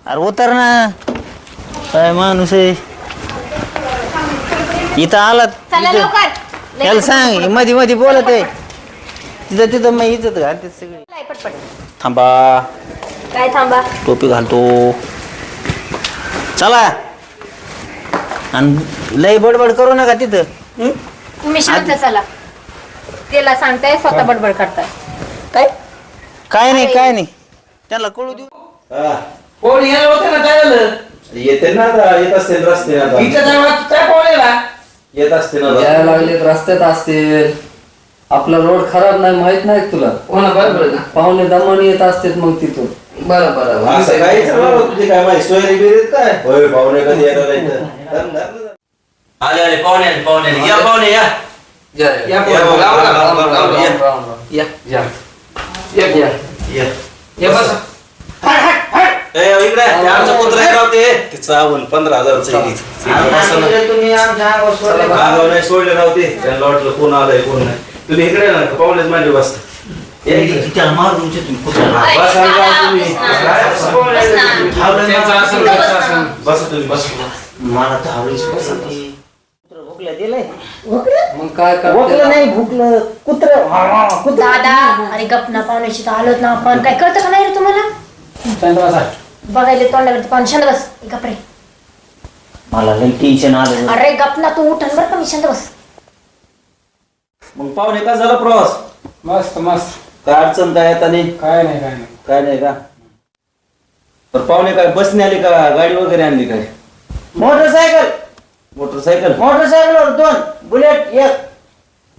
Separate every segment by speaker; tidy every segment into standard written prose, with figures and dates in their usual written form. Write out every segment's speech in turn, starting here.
Speaker 1: अरे उतर ना काय माणूस आहे इथं आलात
Speaker 2: चला लवकर.
Speaker 1: त्याला सांग मध्ये मध्ये बोलत आहे तिथं तिथं मग इज्जत घालते सगळी
Speaker 2: लय पटपट.
Speaker 1: थांबा
Speaker 2: काय थांबा?
Speaker 1: टोपी घालतो चला आणि लय बडबड करू नका तिथं
Speaker 2: तुम्ही शांत चला. त्याला सांगताय स्वतः बडबड करताय.
Speaker 1: काय काय नाही त्याला कळू देऊ
Speaker 3: कोण येणार होते ना काय झालं
Speaker 4: येते ना आता, येत असतील रस्ते आता.
Speaker 3: इथं टायमात काय पाहुण्याला
Speaker 4: येत असते ना
Speaker 5: यायला लागलेत रस्त्यात असतील आपला रोड खराब नाही माहित नाही तुला
Speaker 3: हो ना बरोबर आहे ना
Speaker 5: पाहुणे दमाने येत असतात मग तिथून
Speaker 3: बरं बरं
Speaker 4: असं काही तुझी काय माहिती सोयरी बिरीत काय होय पाहुणे कधी येणार इथं?
Speaker 6: आले आले पाहुणे आले पाहुणे आले. या पाहुणे या
Speaker 5: या
Speaker 3: या
Speaker 5: या
Speaker 3: पोरं,
Speaker 4: या,
Speaker 3: लावा,
Speaker 4: या,
Speaker 3: लावा,
Speaker 4: या,
Speaker 3: लावा,
Speaker 4: या.
Speaker 3: लावा.
Speaker 5: या
Speaker 3: या या या
Speaker 5: या
Speaker 3: या बस
Speaker 6: ए, इकडे ते आमचं कुत्रं आहे राव ते.
Speaker 4: तिचं आवल 15,000चं आहे ती.
Speaker 1: तुम्ही आमच्या अंगावर सोडले का?
Speaker 4: अंगावर नाही सोडले नव्हते त्यांना वाटलं कोण आलंय कोण नाही तुम्ही इकडे ना पाहुणेच मांडी बसता
Speaker 1: त्याला मारून तुम्ही कुत्र्याला.
Speaker 4: बस अंगावर तुम्ही
Speaker 3: त्यांचं असं त्याचं असं
Speaker 4: बसा तुम्ही बस
Speaker 1: मला तर आवडीच पसंत आहे. कुत्रं भुकलं दिलंय
Speaker 5: मग काय
Speaker 1: भुकलं
Speaker 5: करते
Speaker 1: नाही भुकलं कुत्र
Speaker 2: दादा अरे गपना पाहुण्याशी तर आलोत ना आपण. काय कळतं का नाही रे तुम्हाला? बघायला तोंडावरती पाहुणे. शांत बस. गपरे.
Speaker 1: मला लई टेन्शन आलं
Speaker 2: अरे गपना तू उठन बरं का. मी शांत बस.
Speaker 4: मग पाहुणे का झाला प्रवास
Speaker 3: मस्त मस्त
Speaker 4: काय अडचण काय आता नाही
Speaker 3: काय नाही काय नाही
Speaker 4: काय नाही का तर पाहुणे काय बसने आले का गाडी वगैरे आणली काय
Speaker 1: मोटरसायकल मोटरसायकलवर 2 बुलेट एक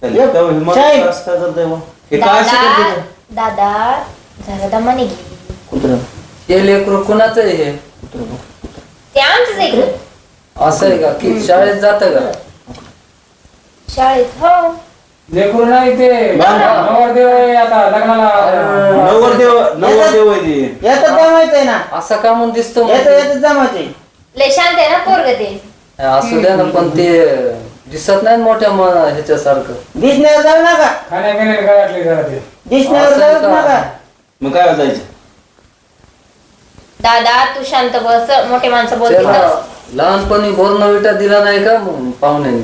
Speaker 1: शाहीन.
Speaker 4: हे काय
Speaker 2: दादा
Speaker 4: शिकवते
Speaker 2: दादा जरा दमाने घे.
Speaker 1: कुत्र
Speaker 5: हे लेकरू कुणाचं आहे हे
Speaker 2: ते आमचंच ऐकलं.
Speaker 5: असं आहे का की शाळेत जात का
Speaker 2: शाळेत हो.
Speaker 3: लेकरू नाही ते नवरदेव आहे आता लग्नाला
Speaker 4: नवरदेव आहे ते
Speaker 1: याच जमायचंय ना
Speaker 5: असा का म्हणून दिसतो मग?
Speaker 1: याच जमायचंय
Speaker 2: लय शांत आहे ना पोरग ते.
Speaker 5: असू द्या ना पण ते दिसत नाही मोठ्या ह्याच्यासारखं
Speaker 1: दिसण्यावर जाऊ नका
Speaker 3: खाण्यापिण्याने गळ्यातले जरा ते
Speaker 1: दिसण्यावर
Speaker 5: असं
Speaker 1: जाऊच
Speaker 5: का?
Speaker 1: नका
Speaker 4: मग काय जायचं
Speaker 2: दादा तू शांत बस. मोठे माणसं
Speaker 5: त्याला
Speaker 2: बोलतील.
Speaker 5: लहानपणी बोर्नविटा दिला नाही का मग पाहुण्याने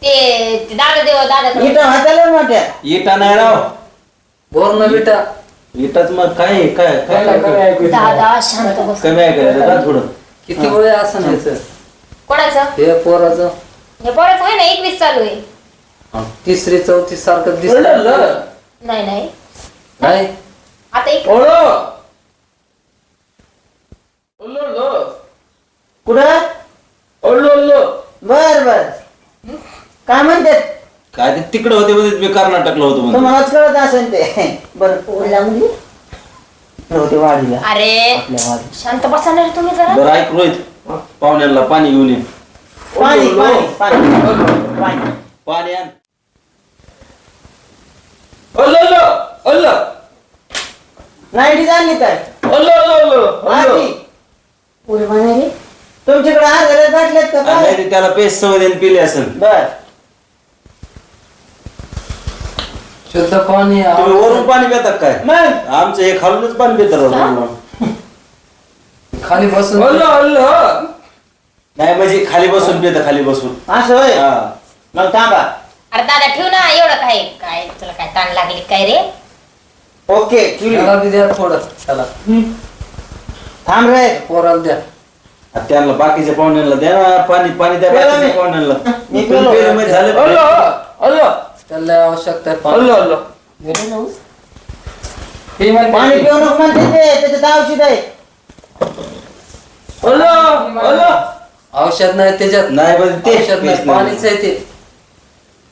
Speaker 2: ते दादा देव दादा
Speaker 1: इथं हाताला मोठ्या
Speaker 4: इटा नाही राव
Speaker 5: बोर्नविटा
Speaker 4: इटाच मग काय काय काय
Speaker 3: त्याला कमी ऐकू येत नाही.
Speaker 2: दादा शांत बस.
Speaker 4: कमी ऐकायचं का थोडं
Speaker 5: किती वय असं न्यायचं
Speaker 2: कोणाचं?
Speaker 5: हे पोराचं
Speaker 2: हे पोराचं आहे ना 21 चालू आहे.
Speaker 5: 3री 4थी सारखं दिसत
Speaker 2: नाही नाही
Speaker 5: नाही
Speaker 2: आता एक
Speaker 1: कुठं बर बर काय म्हणतात
Speaker 4: काय ते तिकडे होते मध्ये मी कर्नाटकला होतो म्हणते.
Speaker 1: तुम्हालाच कळत असेल ते बर
Speaker 2: ओरडा मुली.
Speaker 1: होते वाढीला
Speaker 2: अरे
Speaker 1: आपल्या वाडी
Speaker 2: शांत बसा ना रे तुम्ही जरा.
Speaker 4: बरं ऐक रोहित पाहुण्याला पाणी घेऊन ये
Speaker 1: पाणी पाणी पाणी पाणी
Speaker 4: पाणी आण
Speaker 1: लाईटी झाली तर आधी
Speaker 2: उरवाना रे.
Speaker 1: तुमच्याकडे आजारात बाटल्यात का
Speaker 4: आणि
Speaker 1: काय
Speaker 4: नाही ते त्याला पेस्ट सवय देऊन पिले असेल
Speaker 1: बर
Speaker 5: शुद्ध पाणी
Speaker 4: तुम्ही वरून पाणी पितात काय
Speaker 1: मग
Speaker 4: आमचं हे खालूनच पाणी पितात
Speaker 5: खाली बसून
Speaker 4: नाही म्हणजे खाली बसून पितं खाली बसून
Speaker 1: असं होय
Speaker 4: हा
Speaker 1: मग थांबा
Speaker 2: अरे दादा ठेव ना एवढं काय काय तुला काय ताण लागली काय रे?
Speaker 1: ओके ठेवली.
Speaker 5: त्याला बी द्या थोडं त्याला
Speaker 1: थांब रे
Speaker 5: पोराला द्या
Speaker 4: आता त्यांना बाकीच्या पाहुण्यांना द्या ना पाणी पाणी द्या
Speaker 1: पेला
Speaker 4: बाकीच्या
Speaker 1: मी.
Speaker 4: पाहुण्यांना
Speaker 1: मी
Speaker 4: तुम्ही
Speaker 1: पेलो.
Speaker 4: पेले म्हणजे झालं
Speaker 5: त्याला आवश्यकता आहे पाणी
Speaker 3: हे म्हणते-
Speaker 1: पाणी पिऊ नको म्हणते ते त्याच्यात औषध आहे
Speaker 5: औषध नाही त्याच्यात
Speaker 4: नाही पण ते
Speaker 5: औषध नाही
Speaker 4: पेस्ट नाही.
Speaker 5: पाणीच आहे ते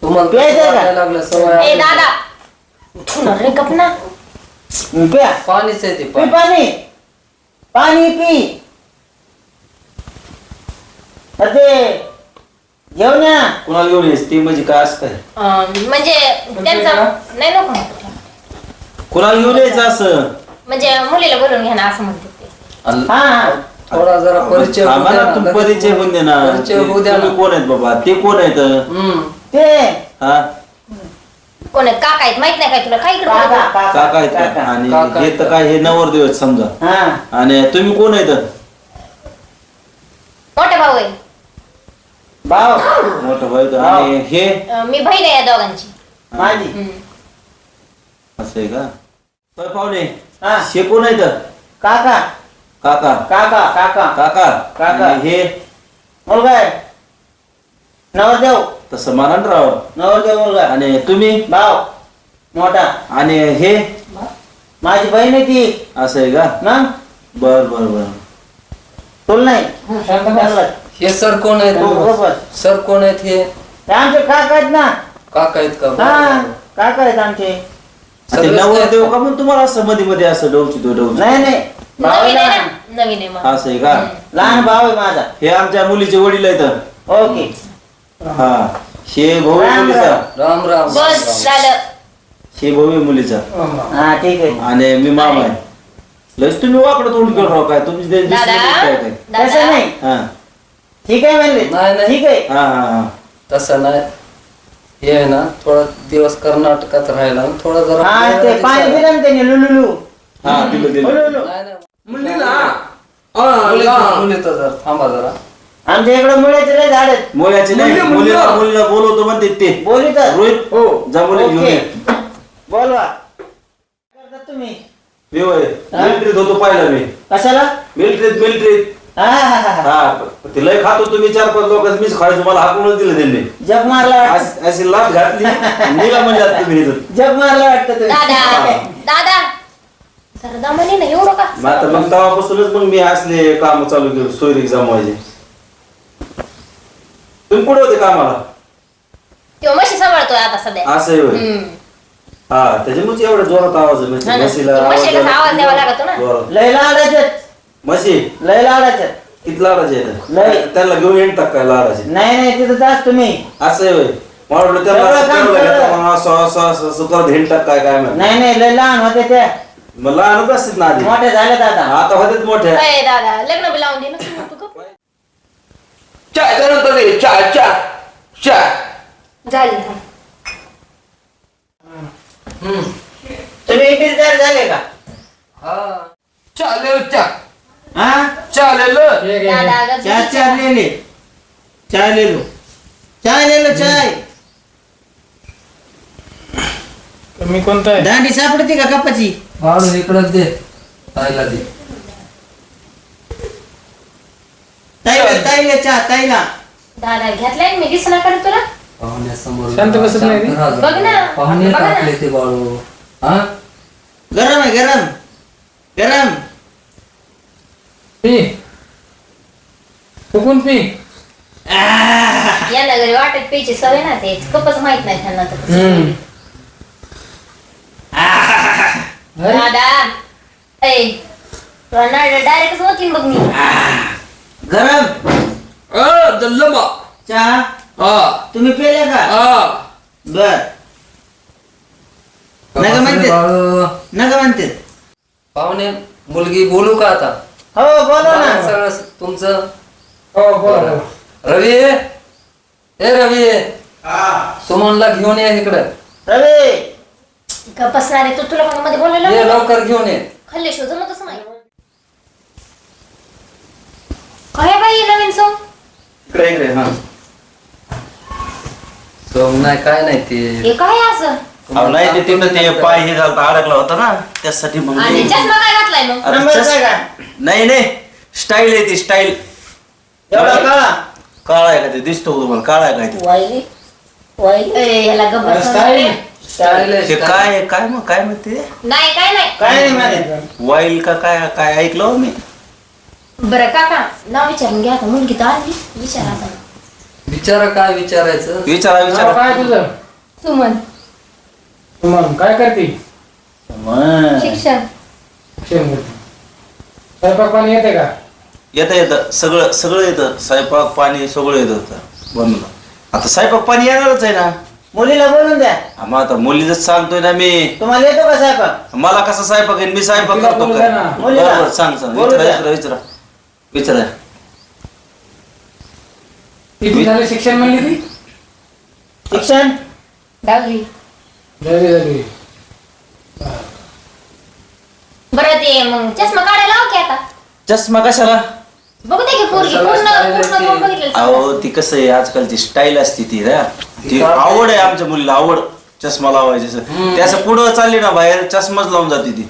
Speaker 5: तुम्हाला
Speaker 1: प्यायचं का?
Speaker 5: वाटायला लागलं
Speaker 2: ए
Speaker 5: सवय
Speaker 2: दादा उठून रे गपना.
Speaker 1: प्या
Speaker 5: पाणीच आहे ते
Speaker 1: पी
Speaker 5: पाणी.
Speaker 1: पाणी पाणी पी ते घेऊन या
Speaker 4: कुणाला घेऊन येस ते म्हणजे काय असतं
Speaker 2: म्हणजे त्यांचं नाही नको
Speaker 4: कुणाला घेऊन यायचं असं
Speaker 2: म्हणजे मुलीला बोलून घ्या ना असं म्हणते ते.
Speaker 1: हा
Speaker 5: थोडा जरा परिचय होऊ
Speaker 4: आम्हाला
Speaker 5: द्या ना.
Speaker 4: तुम्ही परिचय होऊन दे ना
Speaker 5: परिचय होऊ द्या
Speaker 4: तुम्ही
Speaker 5: ना.
Speaker 4: कोण आहेत बाबा ते कोण आहेत
Speaker 5: हम्म.
Speaker 1: ते
Speaker 4: हा
Speaker 2: कोण आहे? काका आहेत माहित नाही काय तुला काय इकडे
Speaker 1: काका
Speaker 2: बोलतो?
Speaker 4: काका आहेत का?
Speaker 1: काका.
Speaker 4: आणि
Speaker 5: काका
Speaker 4: हे तर काय हे नवरदेव आहेत समजा
Speaker 1: हा
Speaker 4: आणि तुम्ही कोण आहेत
Speaker 2: मोठा भाऊ आहे.
Speaker 1: भाऊ
Speaker 4: मोठं भाऊ तर. आणि हे
Speaker 2: मी बहीण आहे या दोघांची.
Speaker 1: माझी
Speaker 4: असं आहे का? होय पाहुणे,
Speaker 1: हा
Speaker 4: हे कोण आहे तर?
Speaker 1: काका
Speaker 4: काका.
Speaker 1: काका काका
Speaker 4: काका.
Speaker 1: काका.
Speaker 4: आणि हे
Speaker 1: मुलगा आहे. नवरदेव
Speaker 4: तसं मानन राव.
Speaker 1: नवरदेव मुलगा.
Speaker 4: आणि तुम्ही?
Speaker 1: भाऊ मोठा.
Speaker 4: आणि हे
Speaker 1: माझी बहीण आहे ती.
Speaker 4: असं आहे का?
Speaker 1: मग
Speaker 4: बर बर बर.
Speaker 1: तुला नाही
Speaker 3: शांत बस.
Speaker 1: चांगलं.
Speaker 5: हे सर कोण आहेत
Speaker 1: बरोबर.
Speaker 5: सर कोण आहेत हे
Speaker 1: ते आमचे काका आहेत ना.
Speaker 5: काका आहेत का
Speaker 1: हा काका आहेत आमचे.
Speaker 4: ते नवरदेव का म्हणून तुम्हाला असं मध्ये मध्ये असं डोवची तो डोवची?
Speaker 1: नाही नाही भाऊ आहे
Speaker 2: नवीन आहे
Speaker 1: लहान.
Speaker 2: ना, नवीन आहे मग.
Speaker 4: असं आहे का?
Speaker 1: लहान भाऊ आहे माझा.
Speaker 4: हे आमच्या मुलीचे वडील आहेत.
Speaker 1: ओके.
Speaker 4: हा. हे भाऊ आहे
Speaker 1: राम
Speaker 4: मुलीचा.
Speaker 5: राम राम
Speaker 2: बस झालं.
Speaker 4: हे भाऊ आहे मुलीचा.
Speaker 1: हा ठीक आहे.
Speaker 4: आणि मी मामा आहे. लस तुम्ही वाकडं तोंड केलं राव काय तुमची ते
Speaker 2: दादा
Speaker 4: दिसली काय?
Speaker 1: तसं
Speaker 2: दादा
Speaker 1: नाही.
Speaker 4: हा
Speaker 1: ठीक आहे म्हणले.
Speaker 5: नाही, नाही.
Speaker 1: ठीक आहे.
Speaker 4: हा हा हा.
Speaker 5: तसं नाही हे आहे ना थोडा दिवस कर्नाटकात राहिला आणि थोडा जरा
Speaker 1: हा ते पाणी दिलं ना त्याने लुलुलू.
Speaker 4: हा दिलं दिलं.
Speaker 1: लुलुलू.
Speaker 5: नाही, नाही.
Speaker 3: मुलीला
Speaker 5: मुलीचं जरा थांबा जरा
Speaker 1: आमच्या इकडे मुळ्याचे लय झाड आहेत.
Speaker 4: मुलाचे नाही मुलीला मुलीला बोलवतो म्हणते ते.
Speaker 1: बोलू तर.
Speaker 4: रोहित
Speaker 1: हो
Speaker 4: जा मुली घेऊन
Speaker 1: ओके.
Speaker 4: ये.
Speaker 1: बोलवा. काय करता तुम्ही?
Speaker 4: मी होय मिलिटरीत होतो पाहिलं मी.
Speaker 1: कशाला?
Speaker 4: मिलिटरीत
Speaker 1: हा हा हा हा.
Speaker 4: हा ते लय खातो तुम्ही 4-5 लोक मीच खायचो मला हाकूनच दिलं त्यांनी.
Speaker 1: जग मारला वाटतं.
Speaker 4: अशी लाच घातली निघा म्हणजे आता तुम्ही इथून.
Speaker 1: जग मारला वाटतं तुम्ही.
Speaker 2: दादा दादा जरा दमाने ना एवढं का?
Speaker 4: मग आता मग तेव्हापासूनच मग मी असले काम चालू केलं सोयरीक जमवायचे. तुम्ही कुठे होते कामाला?
Speaker 2: तो म्हशी सांभाळतोय आता सध्या.
Speaker 4: असं आहे होय.
Speaker 2: हम्म.
Speaker 4: हा त्याच्यामुळे एवढा जोरात आवाज आहे.
Speaker 2: हा ना.
Speaker 4: म्हशीला
Speaker 2: म्हशीला कसा आवाज द्यावा लागतो ना.
Speaker 4: जोरात.
Speaker 1: लय लाडाचे.
Speaker 4: म्हशी
Speaker 1: लय लाडाचे.
Speaker 4: किती लाडाचे
Speaker 1: लय.
Speaker 4: आहेत? त्यांना घेऊन येतात काय लाडाचे?
Speaker 1: नाही नाही तिथं जास्त तुम्ही.
Speaker 4: असं आहे होय. मला वाटलं त्यांना
Speaker 1: एवढं
Speaker 4: असं
Speaker 1: काम
Speaker 4: तेवढं
Speaker 1: केलं.
Speaker 4: घेतात म्हणून असं करत हिंडतात काय काय माहिती.
Speaker 1: नाही नाही लय लहान होते त्या.
Speaker 4: मग लहानच असतात ना आधी.
Speaker 1: मोठे झाले दादा.
Speaker 4: आता होतेच मोठे.
Speaker 2: अय दादा लग्न बी लावून दे ना तू गप्प.
Speaker 6: चाय त्यानंतर दे. चाय चाय चाय.
Speaker 2: झाली
Speaker 1: तुम्ही इंटिरियर झाले का?
Speaker 5: हा
Speaker 6: चालेल चा
Speaker 1: हा
Speaker 6: चालेल.
Speaker 2: दादा अगं
Speaker 1: चाय चाय ले ले. चाय ले लो. चाय ले लो चाय.
Speaker 3: मी कोणता आहे?
Speaker 1: दांडी सापडते का कपाची?
Speaker 5: वाढून इकडं दे ताईला दे
Speaker 1: ताईला चहा ताईला.
Speaker 2: दादा घेतलाय मी दिसना करत तुला.
Speaker 5: पाहुण्यासमोर
Speaker 3: शांत बसत नाही ती?
Speaker 5: शांत राहा
Speaker 2: बघ ना.
Speaker 5: जरा. पाहुणे
Speaker 2: बघ ना.
Speaker 5: टाकले ते बाळू हा
Speaker 1: गरम आहे गरम. गरम.
Speaker 3: पी फुकून पी.
Speaker 2: यांना घरी वाटत प्यायची सवय ना ते कपच माहित नाही त्यांना तर कसं
Speaker 3: हम्म.
Speaker 2: प्यायचं. दादा ऐ डायरेक्ट होती बघ मी.
Speaker 1: गरम
Speaker 6: जल्लमा.
Speaker 1: चहा
Speaker 6: हा
Speaker 1: तुम्ही पेले का?
Speaker 6: हा.
Speaker 1: बर. नका म्हणते.
Speaker 5: बाळू
Speaker 1: नका म्हणते.
Speaker 5: पाहुणे मुलगी बोलू का आता
Speaker 1: हो बोला ना.
Speaker 5: सगळं तुमचं
Speaker 3: हो बरं.
Speaker 5: रवी ए रवी सुमनला घेऊन ये इकडं
Speaker 1: रवी
Speaker 2: बसणारे तू तुला कोणामध्ये
Speaker 5: ये
Speaker 2: बोलायला
Speaker 5: लवकर घेऊन ये
Speaker 2: खाल्ले शोध जमतच नाही. काय बाई नवीन सो
Speaker 4: इकडे इकडे हा.
Speaker 5: सोम नाही काय नाही ते
Speaker 2: हे काय असं
Speaker 4: अहो नाही ते तिथं ते पाय हे झालं अडकला होता ना त्यासाठी मग
Speaker 2: आणि चष्मा काय घातलाय मग?
Speaker 4: अरे
Speaker 1: नंबर
Speaker 4: चस-
Speaker 1: काय का?
Speaker 4: नाही नाही स्टाईल आहे ती स्टाईल.
Speaker 1: एवढा काळा.
Speaker 4: काळा आहे का ते दिसतो का तुम्हाला? काळा आहे काय ते?
Speaker 2: वाईली वाईली याला गब्बर
Speaker 3: स्टाईल.
Speaker 5: स्टाईल आहे,
Speaker 4: ते
Speaker 5: स्टाईल.
Speaker 4: काय आहे? काय मग काय म्हणते ते?
Speaker 2: नाही काय नाही.
Speaker 1: काय नाही माहिती.
Speaker 4: वाईल का काय काय ऐकलं हो मी.
Speaker 2: बरं काका नाव विचारून घ्या आता मुलगी तर आली विचारा आता.
Speaker 5: विचारा काय विचारायचं
Speaker 4: विचारा
Speaker 3: नाव
Speaker 4: विचारा.
Speaker 3: काय तुझं?
Speaker 2: सुमन
Speaker 3: मग काय करते?
Speaker 1: मग.
Speaker 2: शिक्षण
Speaker 3: शिक्षण करते. स्वयंपाक पाणी येते का?
Speaker 4: येतं येतं सगळं सगळं येतं. स्वयंपाक पाणी सगळं येतं बनवलं. आता स्वयंपाक पाणी येणारच आहे ना.
Speaker 1: मुलीला बोलून द्या.
Speaker 4: हा, मग आता मुलीच सांगतोय ना मी.
Speaker 1: तुम्हाला येतो का स्वयंपाक?
Speaker 4: मला कसा स्वयंपाक आहे मी स्वयंपाक
Speaker 3: तिला
Speaker 4: करतो
Speaker 3: बोलू
Speaker 4: काय?
Speaker 3: द्या ना.
Speaker 1: मुलीला.
Speaker 4: बरोबर सांग सांग
Speaker 1: बोलू
Speaker 4: विचारा
Speaker 1: द्या.
Speaker 4: विचारा विचारा विचारा.
Speaker 3: किती झालं शिक्षण म्हणली ती?
Speaker 1: शिक्षण
Speaker 2: 10वी.
Speaker 3: झाली.
Speaker 2: बरं ते मग चष्मा काढायला लाव की आता.
Speaker 4: चष्मा कशाला?
Speaker 2: बघू दे की पोरगी
Speaker 5: कशाला
Speaker 2: पूर्ण
Speaker 5: style आहे
Speaker 2: पूर्ण
Speaker 5: ती?
Speaker 2: तोंड बघितलेलं समजतं.
Speaker 4: अहो ती कसं आहे आजकालची स्टाईल असते ती ना ती आवड आहे आमच्या मुलीला आवड चष्मा लावायची ते असं पुढं चालली ना बाहेर चष्माच लावून जाते ती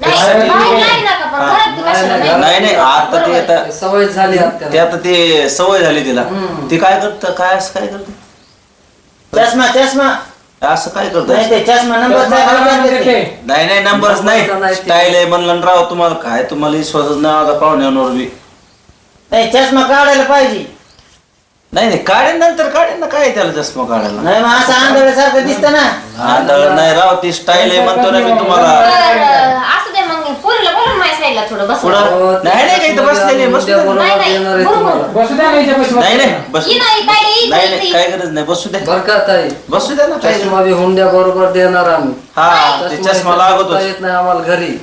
Speaker 2: नाही,
Speaker 3: त्यासाठी-
Speaker 2: बाहेर नाही नका, पण घरात तू कशाला नाही?
Speaker 4: नाही नाही आता ते
Speaker 2: बरोबर.
Speaker 4: आता
Speaker 5: सवय झाली
Speaker 4: ते
Speaker 5: आपल्याला.
Speaker 4: आता ते सवय झाली तिला ती काय करत काय असं काय करत
Speaker 1: चष्मा चष्मा
Speaker 4: असं काय
Speaker 1: नाही
Speaker 4: करत
Speaker 1: ते चष्मा नंबर
Speaker 3: चष्मा काढून देते.
Speaker 4: नाही नाही नंबरच नाही स्टाईल आहे म्हणलं ना राव तुम्हाला काय तुम्हाला विश्वासच नाही आता पाहुण्यावर बी
Speaker 1: नाही चष्मा काढायला पाहिजे.
Speaker 4: नाही नाही काढेन नंतर काढेन ना काय त्याला चष्मा काढायला
Speaker 1: नाही मग असं आंधळ्यासारखं दिसतं ना.
Speaker 4: आंधळ नाही राव ती स्टाईल आहे म्हणतो ना मी तुम्हाला
Speaker 2: बरं, असू दे मग पोरीला बोलून माझ्या साईडला थोडं बस.
Speaker 4: पुढं नाही नाही काही तर बसलेली आहे, बसू द्या.
Speaker 5: बरोबर
Speaker 2: नाही, नाही,
Speaker 5: देणार आहे
Speaker 2: बरोबर.
Speaker 5: तुम्हाला.
Speaker 3: बसू द्या ना हिच्यापाशी
Speaker 4: नाही
Speaker 3: बसू
Speaker 4: नाही
Speaker 3: द्या.
Speaker 4: बसू
Speaker 2: ये नाही, काय रे,
Speaker 4: नाही
Speaker 2: इथं,
Speaker 4: नाही
Speaker 2: इथं.
Speaker 4: काय गरज नाही बसू द्या
Speaker 5: बरं का ताई
Speaker 4: बसू द्या ना काय
Speaker 5: चष्मा बी हुंड्या बरोबर देणार आम्ही.
Speaker 4: हा ते चष्मा लागतो
Speaker 5: येत नाही आम्हाला घरी.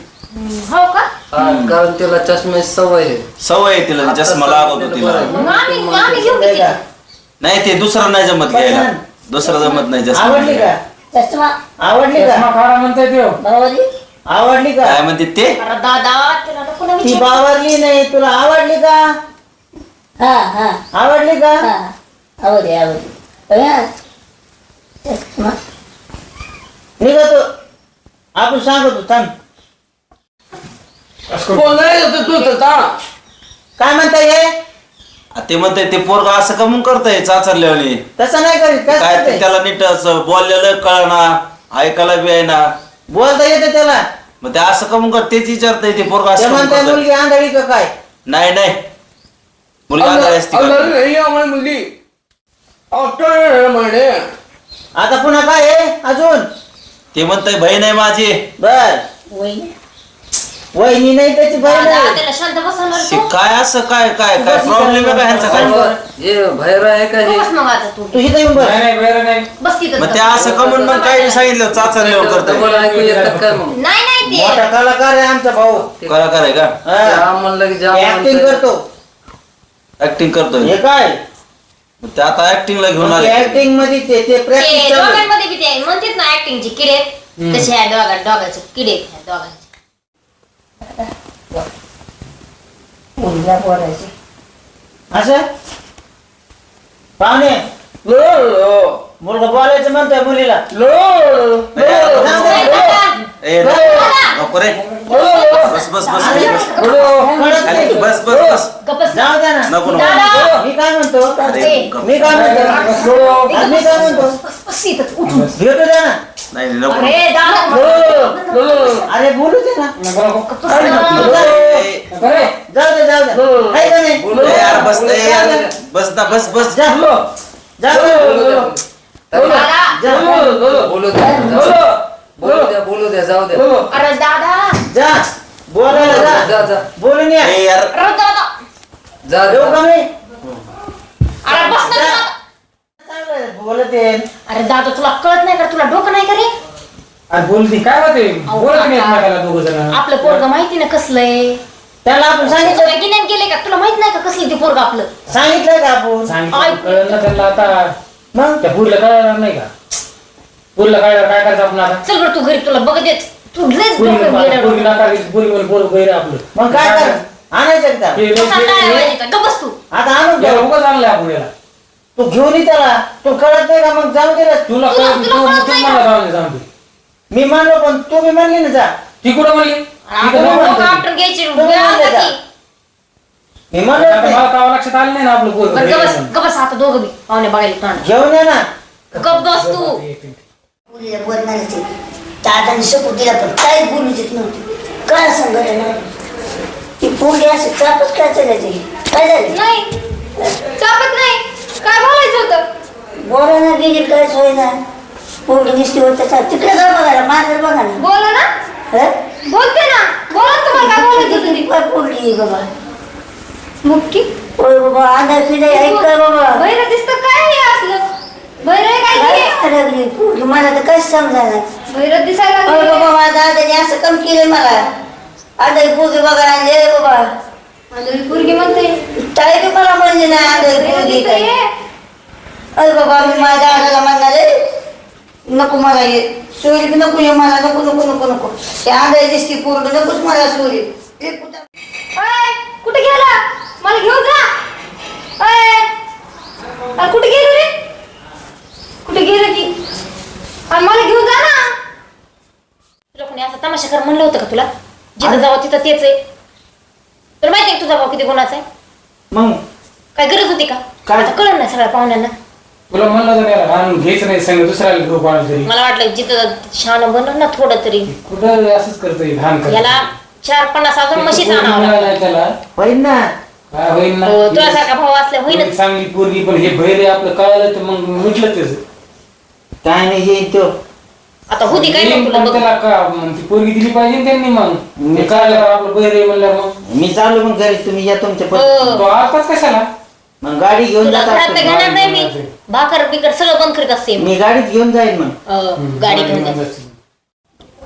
Speaker 2: हो का?
Speaker 5: कारण त्याला चष्म्याची सवय आहे.
Speaker 4: सवय आहे तिला चष्मा लागतो तिला
Speaker 2: मग आम्ही घेऊ
Speaker 1: नाही
Speaker 2: किती?
Speaker 1: का?
Speaker 4: नाही ते दुसरं नाही जमत घ्यायला दुसरं जमत नाही चष्मा
Speaker 1: आवडली का?
Speaker 2: चष्मा
Speaker 1: आवडली
Speaker 3: चष्मा
Speaker 1: का?
Speaker 3: काढा म्हणताय त्यो.
Speaker 2: बावरली?
Speaker 1: आवडली का?
Speaker 4: काय म्हणते ते
Speaker 2: अरे दादा, तिला नको ना
Speaker 1: ती
Speaker 2: विचारू.
Speaker 1: बावरली नाही तुला आवडली का?
Speaker 2: हा, हा,
Speaker 1: आवडली का?
Speaker 2: हा. आवडली, आवडली. हा. चष्मा.
Speaker 1: निघा तू आपण सांगतो थांब. काय म्हणता ये?
Speaker 4: ते म्हणते ते पोरग असं कमून करतय चाचरल्याने
Speaker 1: तसं नाही करीत काय
Speaker 4: काय ते
Speaker 1: करते?
Speaker 4: त्याला नीट असं बोललेलं कळना ऐकायला बी आहे ना
Speaker 1: बोलता येते त्याला.
Speaker 4: मग ते असं कमून कर तेच विचारतय ते पोरग
Speaker 1: ते
Speaker 4: असं कमून
Speaker 1: म्हणताय
Speaker 4: करतंय.
Speaker 1: मुलगी आंधळी का काय?
Speaker 4: नाही नाही मुलगा आंधळी असते का?
Speaker 1: आता पुन्हा काय आहे अजून?
Speaker 4: ते म्हणतंय बहीण आहे माझी
Speaker 1: बर
Speaker 2: वहिनी.
Speaker 1: वहिनी नाही त्याची बहीण
Speaker 2: दादा,
Speaker 1: आहे.
Speaker 2: त्याला शांत बसवणार
Speaker 4: ते
Speaker 2: तू?
Speaker 4: काय असं काय काय काय प्रॉब्लेम आहे का ह्यांचा काय
Speaker 5: हे बाहेर आहे का
Speaker 2: तू
Speaker 5: हे?
Speaker 2: बस मग आता तू.
Speaker 1: तू इथं येऊन बस.
Speaker 3: नाही नाही बरं नाही.
Speaker 2: बस तिथं.
Speaker 4: मग ते असं कमून मग काय सांगितलं चाचरल्यावर
Speaker 5: डबल
Speaker 4: करतोय
Speaker 5: ऐकू येतं काय मग?
Speaker 2: नाही नाही ते
Speaker 1: मोठा कलाकार आहे आमचा भाऊ.
Speaker 4: कलाकार आहे का
Speaker 5: जा म्हणलं की जा
Speaker 1: ऍक्टिंग
Speaker 5: म्हणतंय.
Speaker 1: करतो.
Speaker 4: ऍक्टिंग करतोय
Speaker 1: हे काय
Speaker 4: मग ते आता ऍक्टिंगला घेऊन आले
Speaker 1: ऍक्टिंग मध्ये ते प्रॅक्टिस
Speaker 2: ते
Speaker 1: चालू आहे.
Speaker 2: दोघांमध्ये बी ते म्हणतात ना ऍक्टिंगचे किडे तसे ह्या दोघांचे किडे आहेत ह्या दोघांचे. मुलगा बोलायचे.
Speaker 1: असं पाहुणे मुलगा बोलायचं म्हणतोय मुलीला.
Speaker 4: ए नको रे बस बस बस
Speaker 1: कळत नाही.
Speaker 4: बस बस बस
Speaker 2: गप्पच.
Speaker 1: जाऊ द्या ना.
Speaker 4: नको नको
Speaker 2: दादा.
Speaker 1: मी काय म्हणतो
Speaker 2: ए,
Speaker 1: मी काय म्हणतो मी काय म्हणतो
Speaker 2: बस, बस इथं, उठून.
Speaker 1: भेटू द्या ना.
Speaker 4: नाही नाही, नको
Speaker 2: अरे दादा.
Speaker 1: अरे बोलू दे ना.
Speaker 3: नको नको.
Speaker 1: अरे नको.
Speaker 4: ए,
Speaker 3: नको रे.
Speaker 1: जाऊ दे जाऊ दे आहे का नाही?
Speaker 4: ए, यार बस ए, यार बस ना बस बस
Speaker 1: जा. जाऊ दे.
Speaker 2: दादा.
Speaker 1: जा.
Speaker 5: बोलू द्या बोलू द्या जाऊ द्या
Speaker 2: अरे दादा.
Speaker 1: जा बोलायला
Speaker 5: जा
Speaker 1: जा
Speaker 5: जा
Speaker 1: बोलून या.
Speaker 4: ए, यार
Speaker 2: अरे दादा.
Speaker 5: जा
Speaker 1: येऊ का मी?
Speaker 2: अरे बस ना दादा.
Speaker 1: चांगलं बोलत आहे.
Speaker 2: अरे दादा तुला कळत नाही का तुला डोकं नाही का रे?
Speaker 3: अरे बोलती काय होते बोलत नाही एकमेकाला दोघं जण.
Speaker 2: आपलं पोरग माहिती ना कसलंय.
Speaker 1: त्याला आपण सांगितलं
Speaker 2: गिन्यान गेले का तुला माहित नाही का कसलं ते पोरग आपलं?
Speaker 1: सांगितलंय का आपण?
Speaker 3: सांगितलं कळलं ना त्यांना आता
Speaker 1: मग
Speaker 3: त्या पुढलं कळणार नाही का पुढलं काय काय करायचं आपण आता
Speaker 2: चल बरं तू घरी तुला बघ देत तू लयच
Speaker 3: पुरी
Speaker 2: डोकं गेलं
Speaker 3: पुरी नका पुरी म्हणून पोरं गैर आपलं
Speaker 1: मग काय कर आणायचं का?
Speaker 3: हे लय-
Speaker 2: कसा काय माहिती का? गप्प बस तू.
Speaker 1: आता आणून
Speaker 3: याला
Speaker 1: ठेव.
Speaker 3: उगाच आणलंय आपण याला
Speaker 1: तू घेऊन ये त्याला. तू कळत नाही का मग जाऊ दे ना.
Speaker 3: तुला
Speaker 2: तुला-
Speaker 3: कळत
Speaker 2: तुला
Speaker 3: तू
Speaker 2: कळत
Speaker 3: तू
Speaker 2: नाही
Speaker 3: मला
Speaker 2: का?
Speaker 3: जाऊन दे जाऊन दे
Speaker 1: मी म्हणलो पण तू बी म्हणली ना जा.
Speaker 3: ती कुठं म्हणली
Speaker 2: आपण
Speaker 3: तिथं नाही
Speaker 2: डोकं
Speaker 3: म्हणली.
Speaker 2: आपटून घ्यायची
Speaker 1: तुम्ही
Speaker 2: वेळ
Speaker 1: म्हणले
Speaker 2: आला
Speaker 1: का?
Speaker 2: की.
Speaker 1: मी म्हणलो
Speaker 3: आता
Speaker 1: नाही.
Speaker 3: मला तेव्हा लक्षात आलं नाही ना आपलं पोरं
Speaker 2: बरं
Speaker 3: गैर
Speaker 2: गप्प बस,
Speaker 3: आहे म्हणून.
Speaker 2: गप्प बस आता दोघं बी पाहुणे बघायला तोंड.
Speaker 1: घेऊन ये ना.
Speaker 2: गप्प बस तू.
Speaker 7: मुलीला बोलणारच आहे. दादाने शकू दिला पण काही बोलू देत नव्हती. काय सांगत ना ती पोरगी असं चापच काय चालायची काय झालं
Speaker 2: नाही चापत नाही काय बोलायचं होतं?
Speaker 7: बोलायला गेली काय सोय ना पोरगी दिसती होत तिकडे जा बघायला माझं बघा ना
Speaker 2: बोला ना.
Speaker 7: हं?
Speaker 2: बोलते ना. बोला तुम्हाला काय बोलायचं होतं ते.
Speaker 7: काय पोरगी आहे बाबा
Speaker 2: मुक्की.
Speaker 7: होय बाबा आधार पिढे ऐक काय बाबा
Speaker 2: बहिरं दिसतं काय हे असलं? बहिरं काय
Speaker 7: काय
Speaker 2: ते?
Speaker 7: करायला लागली पोरगी मला तर काहीच समजायला
Speaker 2: बहिरं दिसायला
Speaker 7: होय
Speaker 2: लागली.
Speaker 7: बाबा माझ्या दादाने असं कम केलं मला आता पोरगी बघा आणली आहे बाबा
Speaker 2: आंधळी पोरगी म्हणते.
Speaker 7: ताई बी मला म्हणली नाही आधार
Speaker 2: बहिरं
Speaker 7: पोरगी
Speaker 2: दिसतं
Speaker 7: काय
Speaker 2: हे.
Speaker 7: अरे बाबा मी माझ्या दादाला म्हणणार आहे नको मला ये सोयरी बी नको ये मला नको नको नको नको ते आंधळी दिसती पोरगी नकोच मला सोयरी ते कुठं
Speaker 2: ओय, कुठे गेला? मला असं कर म्हणलं होतं का तुला? जिथं जावं तिथं तेच आहे. तुला माहिती आहे का तुझा भाऊ किती गुणाचा आहे?
Speaker 1: मग
Speaker 2: काय गरज होती का?
Speaker 1: काय?
Speaker 2: आता कळलं नाही सगळ्या पाहुण्यांना.
Speaker 3: तुला म्हणलं होतं त्याला आणून घ्यायचं नाही संग दुसऱ्याला घेऊ कोणाला तरी.
Speaker 2: मला वाटलं जिथं शान बनव ना थोडं तरी.
Speaker 3: कुठं असंच करतोय घाण करतोय.
Speaker 2: याला 4-50 अजून म्हशीच
Speaker 3: पोरगी
Speaker 2: आणावं
Speaker 3: मिळाली
Speaker 2: लागतं.
Speaker 3: नाही त्याला
Speaker 1: होईल ना.
Speaker 3: काय होईल ना
Speaker 2: हो, तुझ्यासारखा भाऊ असल्या
Speaker 3: पोरगी
Speaker 2: होईनच.
Speaker 3: चांगली पोरगी पण हे बहिरे आपलं कळलं तर मग मिटलं त्याचं.
Speaker 1: काय नाही येईल तो.
Speaker 2: आता होती काय
Speaker 3: येईन
Speaker 2: मग तुला
Speaker 3: पण
Speaker 2: बघ.
Speaker 3: त्याला का मग ती पोरगी दिली पाहिजे ना त्यांनी मग
Speaker 1: मी
Speaker 3: ते कळलं आपलं बहिरे म्हणलं मग
Speaker 1: मी चालू मग घरी, तुम्ही या तुमच्या
Speaker 2: हो.
Speaker 3: तो आताच कशाला
Speaker 1: मग गाडी घेऊन
Speaker 2: तुला
Speaker 1: जात
Speaker 2: घरात
Speaker 1: असतो.
Speaker 2: घेणार नाही मी. भाकर बिकर सगळं बंद करीत असते.
Speaker 1: मी गाडीत घेऊन जाईल मग.
Speaker 2: गाडी घेऊन जाते.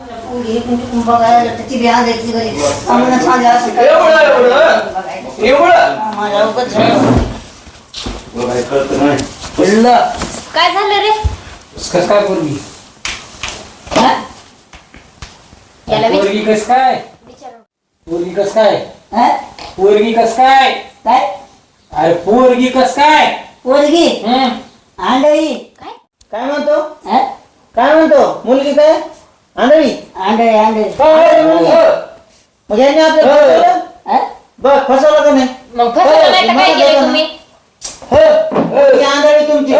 Speaker 7: पोरगी पण तिकडून बघायला तर ती बी आणायची घरी. आम्हाला सांगा असं काय. आम्हाला उगाच झालं.
Speaker 4: तुला काही कळतं नाही.
Speaker 2: काय झालं रे?
Speaker 3: कस काय पोरगी
Speaker 2: याला
Speaker 3: पोरगी कस काय
Speaker 2: विचार.
Speaker 3: पोरगी कस काय
Speaker 7: हा?
Speaker 3: पोरगी कस काय
Speaker 7: काय
Speaker 3: अरे पोरगी कस काय
Speaker 7: पोरगी आंधळी
Speaker 2: काय?
Speaker 1: काय म्हणतो?
Speaker 7: हा?
Speaker 1: काय म्हणतो? मुलगी काय आंधळी?
Speaker 7: आंधळी आंधळी
Speaker 1: मग यांनी आपल्या फसवलं?
Speaker 7: हा?
Speaker 1: बघ फसवलं का नाही?
Speaker 2: मग फसवलं नाही तर काय केलं तुम्ही?
Speaker 1: ही आंधळी तुमची.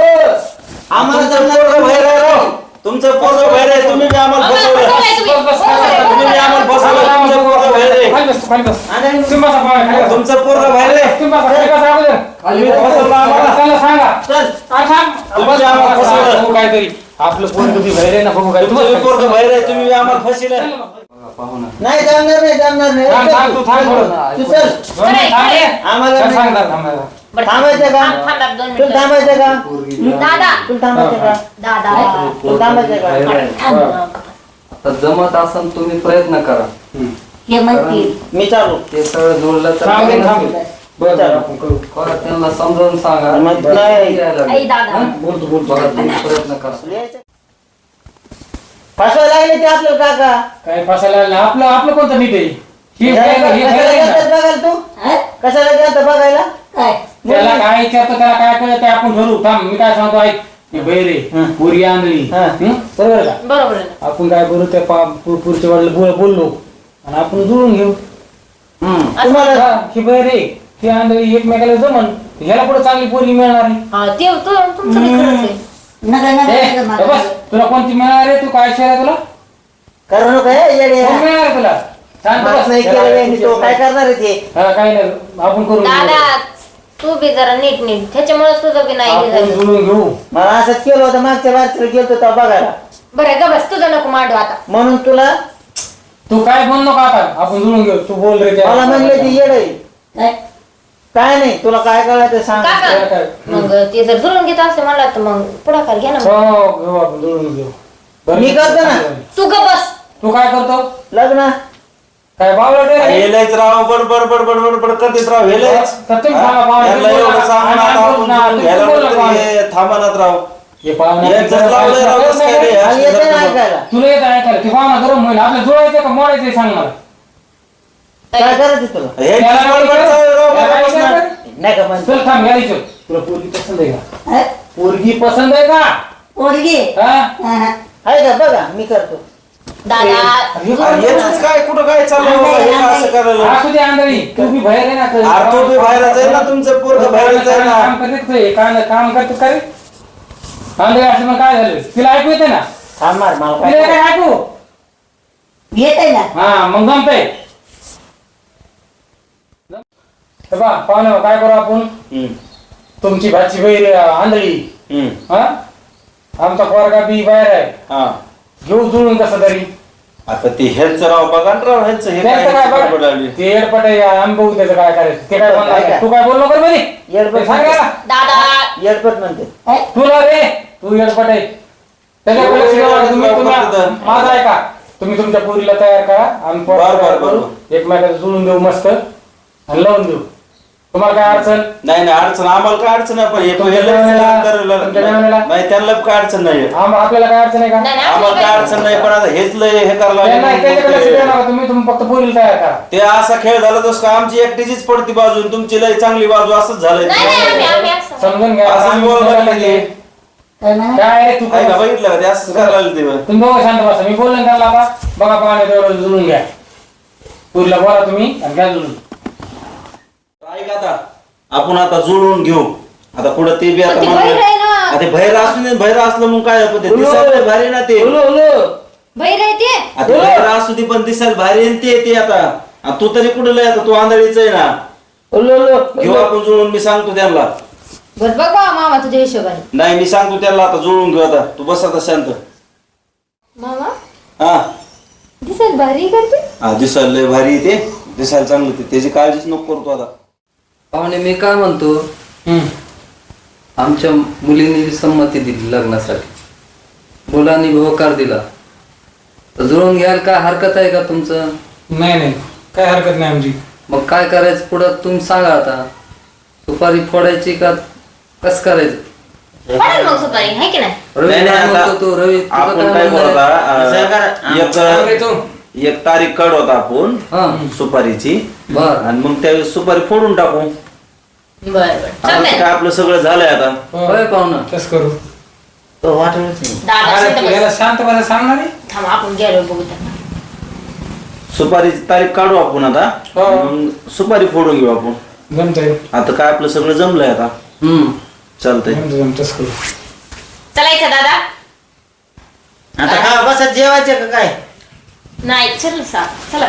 Speaker 1: आम्हाला
Speaker 4: तुमचं
Speaker 1: जमणार
Speaker 4: पोरगं बाहेर आहे
Speaker 1: नाही.
Speaker 4: राव. तुमचं पोरगं बाहेर आहे, तुम्ही बी आम्हाला
Speaker 2: आम्हाला
Speaker 4: फसवलं.
Speaker 2: फसवलंय तुम्ही.
Speaker 3: बस, बस,
Speaker 2: फसवलंय,
Speaker 4: तुम्ही बी आम्हाला फसवलं. तुमचं पोरगं बाहेर आहे.
Speaker 3: खाली बस खाली बस
Speaker 1: आंधळी
Speaker 3: तुम्ही बसा पाय, खाली बसा.
Speaker 4: तुमचं पोरगं बाहेर आहे.
Speaker 3: तुम्ही बसा, खाली बसा अगोदर.
Speaker 4: तुम्ही फसवलं आम्हाला.
Speaker 3: त्याला सांगा
Speaker 1: चल.
Speaker 3: थांब.
Speaker 4: तुम्ही आम्हाला फसवलं.
Speaker 3: बघू काहीतरी आपलं पोरगं बी बाहेर आहे ना बघू काय
Speaker 4: तुमचं बी पोरगं बाहेर आहे, तुम्ही बी आम्हाला फसवलं.
Speaker 5: पाहुणा
Speaker 1: नाही जमणार नाही, जमणार नाही.
Speaker 3: थांब, थांब, तू थांब थोडं.
Speaker 1: तू चल.
Speaker 3: दोन मिनिट थांब रे.
Speaker 1: आम्हाला
Speaker 3: चल,
Speaker 1: नाही.
Speaker 3: सांग दादा, थांब दादा.
Speaker 2: बरं,
Speaker 1: थांबायचं का?
Speaker 2: थांब, थांब, थांब, 2
Speaker 1: तुला
Speaker 2: मिनिटं.
Speaker 1: थांबायचं का?
Speaker 5: पोरगी
Speaker 2: दादा
Speaker 1: तुला थांबायचं का?
Speaker 2: दादा
Speaker 1: तुला थांबायचं का?
Speaker 2: थांब.
Speaker 5: आता जमत असेल तुम्ही प्रयत्न करा
Speaker 7: हे म्हणतील
Speaker 1: मी चालू.
Speaker 5: ते सगळं जुळलं तर
Speaker 3: थांब रे,
Speaker 5: काही
Speaker 3: थांब.
Speaker 5: नसेल.
Speaker 3: बरं, बरं, आपण करू.
Speaker 5: परत त्यांना समजावून सांगा
Speaker 1: मग नाही.
Speaker 5: यायला लागले.
Speaker 2: आई दादा
Speaker 3: बोलतो बोलतो
Speaker 5: बघा तुम्ही प्रयत्न करा
Speaker 1: फसवायला लागले ते आपल्याला काका.
Speaker 3: काय फसायला लागलं? आपलं आपलं कोणतं नीट आहे हे बाहेर, हे
Speaker 1: कशाला
Speaker 3: बाहेर आहे ना.
Speaker 1: गेलतात बघायला तू?
Speaker 7: हा?
Speaker 1: कशाला गेलता बघायला?
Speaker 7: काय
Speaker 3: त्याला काय विचारतो त्याला काय कळत ते आपण ठरवू. थांब मी काय सांगतो ऐक हे बहिरे
Speaker 1: हं.
Speaker 3: पुरी आणली
Speaker 1: हं.
Speaker 3: बरोबर का
Speaker 2: बरोबर आहे ना.
Speaker 3: आपण काय करू त्या पुढच्या वाढला बोललो आणि आपण जुळून घेऊ
Speaker 1: तुम्हाला
Speaker 3: हा, ही बहिरे ही आंधळी एकमेकाला जमन ह्याला पुढे चांगली पोरगी मिळणार आहे.
Speaker 2: हा, ते तुमचं बी खरंच आहे.
Speaker 7: नका नका
Speaker 3: ए,
Speaker 7: नका
Speaker 3: हे
Speaker 7: मला.
Speaker 3: बस तुला कोणती मिळणार आहे तू काय शेअर तुला
Speaker 1: करू नका हे येडे.
Speaker 3: कोण मिळणार आहे तुला शांत
Speaker 1: माफ
Speaker 3: बस.
Speaker 1: नाही केलं यांनी, तो काय करणार आहे ते?
Speaker 3: हा, काय नाही आपण करू
Speaker 2: दादा तू बी जरा नीट त्याच्यामुळे तुझं बी नाही हे
Speaker 3: आपण
Speaker 2: झालं.
Speaker 3: जुळून घेऊ
Speaker 1: मला असंच केलं होतं मागच्या वारच्याला गेलतो तेव्हा बघायला.
Speaker 2: बरं ग बस तुझं नको मांडू आता.
Speaker 1: म्हणून तुला
Speaker 3: तू काय बोल नको आता आपण जुळून घेऊ तू बोल रे
Speaker 1: मला म्हणले ती येड आहे.
Speaker 7: काय
Speaker 1: काय नाही तुला काय करायचं सांग.
Speaker 2: काका
Speaker 3: काय?
Speaker 2: मग ते जर जुळून घेत असेल मला तर मग पुढाकार घ्या ना.
Speaker 3: हो घेऊ आपण जुळून घेऊ बरं.
Speaker 1: मी करतो ना.
Speaker 2: तू ग बस.
Speaker 3: तू काय करतो
Speaker 1: लग्न
Speaker 3: काय बावळट आहे रे?
Speaker 4: हेलायच राव बडबड बडबड बडबड करतेच राव हेलायच.
Speaker 3: तर तुम्ही थांबा, पाहुणे,
Speaker 4: यांना
Speaker 3: तुम्ही
Speaker 4: एवढं
Speaker 3: बोला.
Speaker 4: सांगून आता
Speaker 3: आणि
Speaker 4: आपण
Speaker 3: ना,
Speaker 4: जुळून
Speaker 3: तुम्ही
Speaker 4: घ्यायला
Speaker 3: बोला,
Speaker 4: म्हणतो
Speaker 3: पाहुणे.
Speaker 4: हे थांबनात राव.
Speaker 3: हे पाहुणे
Speaker 4: यांचंच लावलंय राव कसं काय रे?
Speaker 1: आणि येते ना ऐकायला.
Speaker 3: तुला येत ऐकायला ते पाहुणा गरम होईल आपल्याला जुळायचं का मोडायचं हे सांगणार
Speaker 1: काय करायचं तुला?
Speaker 4: हे बडबड चालू राव बडबड.
Speaker 1: नाही का म्हणतो?
Speaker 3: चल थांब यायचं तुला पोरगी पसंत आहे का
Speaker 7: हा?
Speaker 3: पोरगी पसंत आहे का
Speaker 7: पोरगी
Speaker 3: हा?
Speaker 7: हा, हा.
Speaker 1: आहे का बघा मी करतो.
Speaker 2: दादा
Speaker 4: अरे यांचंच काय कुठं काय चाललंय बाबा? हे का असं करायला?
Speaker 3: असू दे आंधळी तू बी बाहेर आहे ना
Speaker 4: अरे तो बी बाहेरच आहे ना तुमचं पोरगं बाहेरच आहे ना.
Speaker 3: काम करते काम करतो का रे आंधळी असं मग काय झालं तिला ऐकू येते ना
Speaker 1: थांब मार मला
Speaker 3: तिला
Speaker 1: काय
Speaker 3: काय ऐकू
Speaker 7: येत आहे ना
Speaker 3: हा मग जमतंय पाहुणे काय करू आपण
Speaker 4: हम्म,
Speaker 3: तुमची भाची बहीर आंधळी
Speaker 4: हम्म,
Speaker 3: हा आमचा पोरगा बी बाहेर आहे
Speaker 4: हा.
Speaker 3: घेऊ जुळून कसं तरी
Speaker 4: आता ते हेच राव बघा ना राव हेच हे
Speaker 3: त्यांचं
Speaker 4: काय
Speaker 3: काय
Speaker 4: बडबड लागली.
Speaker 3: बघ ते एअरपट अनुभव त्याचं काय करायचं ते काय बोलणार
Speaker 1: काय?
Speaker 3: तू काय बोल नको मध्ये
Speaker 1: येडपट
Speaker 3: सांग याला.
Speaker 2: दादा
Speaker 1: येडपट म्हणते.
Speaker 3: तुला रे तू एअरपट आहे त्याच्याकडे
Speaker 4: हो,
Speaker 3: शिकवा. तुम्ही
Speaker 4: हो,
Speaker 3: तुम्हा-
Speaker 4: हो.
Speaker 3: माझं आहे का तुम्ही तुमच्या पोरीला तयार करा आम्ही पोरं
Speaker 4: बरं,
Speaker 3: तयार
Speaker 4: बरं,
Speaker 3: करू.
Speaker 4: बरं.
Speaker 3: एकमेकाला जुळून देऊ मस्त आणि लावून देऊ तुम्हाला काय अडचण
Speaker 4: नाही नाही अडचण आम्हाला काय अडचण आहे पण हे
Speaker 3: तुमच्या
Speaker 4: पहिलं
Speaker 3: मेवण्याला-
Speaker 4: करायला-
Speaker 3: तुमच्या मेवण्याला?
Speaker 4: नाही त्यांना काय अडचण नाही
Speaker 3: आपल्याला काय अडचण आहे का
Speaker 2: नाही, नाही,
Speaker 4: आम्हाला काय अडचण नाही पण आता हेच लय हे करायला
Speaker 3: त्यांना त्याच्याकडे लक्ष द्या
Speaker 4: लागले.
Speaker 3: नका. तुम्ही फक्त पोरीला तयार करा
Speaker 4: ते असा खेळ झाला तस का आमची एकटीचीच पडती बाजू आणि तुमची लय चांगली बाजू असंच झालंय
Speaker 2: नाही नाही आम्ही असं
Speaker 3: समजून घ्या
Speaker 4: असं
Speaker 3: आम्ही
Speaker 4: बोलू
Speaker 3: बोलायला
Speaker 4: नका
Speaker 3: लागले.
Speaker 4: की.
Speaker 7: काय म्हणा
Speaker 3: काय तू
Speaker 4: काय का बघितलं का ते असं करायला लागलं ते बघ.
Speaker 3: तुम्ही बघा शांत बसा मी बोललो ना त्याला बा बघा पाहुणे तेवढं जुळून घ्या पुरीला बोला तुम्ही आणि घ्या जुळून
Speaker 4: ऐक आता आपण आता जुळवून घेऊ आता पुढे ते बी आता
Speaker 2: पण ते बहिर आहे ना.
Speaker 4: आता ते बहिर असून दे, बहिर असलं मग काय पण ते दिसायला भारी ना ते
Speaker 2: बहिर आहे ते
Speaker 4: आता बहिर असू दे पण दिसायला भारी आहे ते आता आणि तू तरी कुठं लय आता तू आंधळीच आहे ना घेऊ आपण जुळून मी सांगतो त्यांना
Speaker 2: बर बघ बा मामा तुझ्या हिशोबाने
Speaker 4: नाही मी सांगतो त्यांना आता जुळवून घेऊ आता तू बस आता शांत
Speaker 2: मामा
Speaker 4: हा
Speaker 2: दिसायला भारी करते
Speaker 4: हा दिसायला लय भारी आहे ते दिसायला चांगलं ते त्याची काळजीच नको करतो आता
Speaker 5: पाहुणे मी काय म्हणतो आमच्या मुलींनी संमती दिली लग्नासाठी मुलांनी होकार दिला तर जुळून घ्यायला काय हरकत आहे का तुमचं?
Speaker 3: नाही नाही काय हरकत नाही आमची
Speaker 5: मग काय करायचं पुढं तुम्ही सांगा आता सुपारी फोडायची का कस करायचं?
Speaker 2: पडेल मग सुपारी आहे की नाही
Speaker 5: रवी
Speaker 4: नाही, नाही,
Speaker 5: काय
Speaker 4: आता
Speaker 5: म्हणतो तू? रवी तुझं
Speaker 4: आपण
Speaker 5: काय
Speaker 4: काय
Speaker 5: म्हणणं आहे?
Speaker 4: एक तारीख काढू आता आपण
Speaker 5: हा
Speaker 4: सुपारीची
Speaker 5: बर
Speaker 4: आणि मग त्या सुपारी फोडून टाकू
Speaker 2: बर बर
Speaker 4: आता
Speaker 2: चालेल
Speaker 4: काय आपलं सगळं झालंय आता
Speaker 5: होय पाहुणा
Speaker 3: तस करू
Speaker 2: दादा शांत
Speaker 3: याला
Speaker 2: बस.
Speaker 3: शांत बसा सांगणार आहे
Speaker 2: थांब आपण गेलो बघू त्यांना
Speaker 4: सुपारीची तारीख काढू आपण आता
Speaker 3: हो.
Speaker 4: मग सुपारी फोडून घेऊ आपण
Speaker 3: जमतंय
Speaker 4: आता काय आपलं सगळं जमलंय आता चालतंय
Speaker 3: तस करू
Speaker 2: चलायचं दादा
Speaker 1: आता हा बसा जेवायचे का काय
Speaker 2: नाही चल सा चला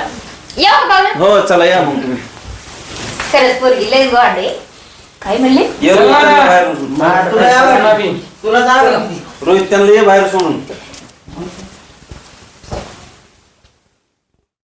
Speaker 2: या का पाहुणे
Speaker 4: हो चला या मग तुम्ही
Speaker 2: खरंच पोरगी लय गोड आहे काय म्हणले
Speaker 4: ये रोहित त्यांना बाहेर सोडून.
Speaker 1: तुला आवडली? तुला आवडली?
Speaker 4: रोहित त्यांना ये बाहेर सोडून